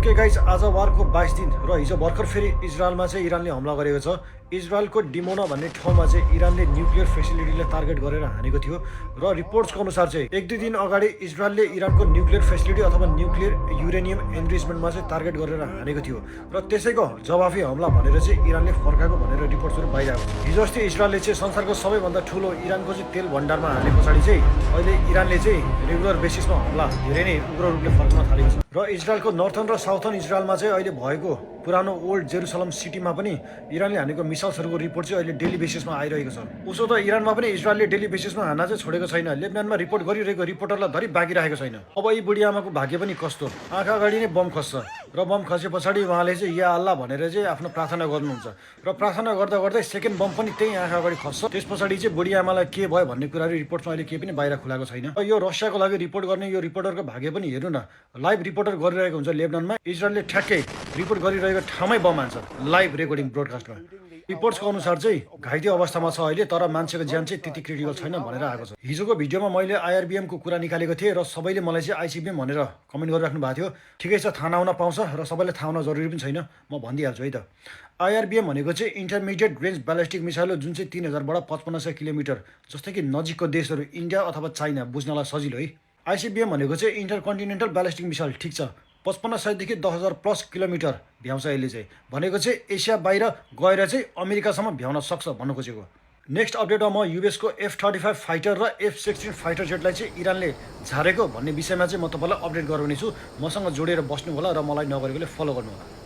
Okay guys, आज वारको 22 दिन र हिजो भर्खर फेरि इजरायलमा चाहिँ इरानले हमला गरेको छ। इजरायलको डिमोना भन्ने ठाउँमा चाहिँ इरानले न्युक्लियर फेसिलिटीलाई टार्गेट गरेर हानेको थियो र रिपोर्ट्सको अनुसार चाहिँ 1-2 दिन अगाडि इजरायलले इरानको न्युक्लियर फेसिलिटी अथवा न्युक्लियर युरेनियम एनरिचमेन्टमा चाहिँ टार्गेट गरेर हानेको थियो र त्यसैको जवाफी हमला भनेर चाहिँ इरानले फर्काएको भनेर रिपोर्ट्सहरू बाहिर आएको छ। हिजो अस्ति इजरायलले चाहिँ संसारको सबैभन्दा ठुलो इरानको चाहिँ तेल भण्डारमा हाने पछाडि चाहिँ अहिले इरानले चाहिँ रेगुलर बेसिसमा हमला धेरै नै उग्र रूपले फर्कन थालेको छ र इजरायलको नर्थर्न र साउथर्न इजरायलमा चाहिँ अहिले भएको पुरानो ओल्ड जेरुसलम सिटीमा पनि इरानले हानेको मिसाइल्सहरूको रिपोर्ट चाहिँ अहिले डेली बेसिसमा आइरहेको छ। उसो त इरानमा पनि इजरायलले डेली बेसिसमा हान्न चाहिँ छोडेको छैन। लेबनानमा रिपोर्ट गरिरहेको रिपोर्टरलाई धरि बाँकी राखेको छैन। अब यी बुढी आमाको भाग्य पनि कस्तो, आँखा अगाडि नै बम खस्छ र बम खसे पछाडि उहाँले चाहिँ या अल्लाह भनेर चाहिँ आफ्नो प्रार्थना गर्नुहुन्छ र प्रार्थना गर्दा गर्दै सेकेन्ड बम पनि त्यही आँखा अगाडि खस्छ। त्यस पछाडि चाहिँ बुढी आमालाई के भयो भन्ने कुराहरू रिपोर्टमा अहिले केही पनि बाहिर खुलाएको छैन। यो रसियाको लागि रिपोर्ट गर्ने यो रिपोर्टरको भाग्य पनि हेर्नु न, लाइभ रिपोर्टर गरिरहेको हुन्छ लेबनानमा, इजरायलले ठ्याक्कै रिपोर्ट गरिरहेको ठाउँमै बम हान्छ लाइभ रेकर्डिङ ब्रोडकास्टमा। रिपोर्ट्सको अनुसार चाहिँ घाइते अवस्थामा छ अहिले, तर मान्छेको ज्यान चाहिँ त्यति क्रिटिकल छैन भनेर आएको छ। हिजोको भिडियोमा मैले आइआरबिएमको कुरा निकालेको थिएँ र सबैले मलाई चाहिँ आइसिबिएम भनेर कमेन्ट गरिराख्नु भएको थियो। ठिकै छ, थाहा नहुन पाउँछ र सबैले थाहा हुन जरुरी पनि छैन, म भनिदिइहाल्छु है त। आइआरबिएम भनेको चाहिँ इन्टरमिडिएट रेन्ज ब्यालिस्टिक मिसाइल हो, जुन चाहिँ 3000बाट 5500 किलोमिटर, जस्तै कि नजिकको देशहरू इन्डिया अथवा चाइना, बुझ्नलाई सजिलो है। आइसिबिएम भनेको चाहिँ इन्टरकन्टिनेन्टल ब्यालिस्टिक मिसाइल, ठिक छ, 5500देखि 10,000 प्लस किलोमिटर भ्याउँछ यसले चाहिँ, भनेको चाहिँ एसिया बाहिर गएर चाहिँ अमेरिकासम्म भ्याउन सक्छ भन्नु खोजेको। नेक्स्ट अपडेटमा म युएसको F-35 फाइटर र F-16 फाइटर जेटलाई चाहिँ इरानले झारेको भन्ने विषयमा चाहिँ म तपाईँलाई अपडेट गराउने छु। मसँग जोडेर बस्नु होला र मलाई नगरेकोले फलो गर्नु होला।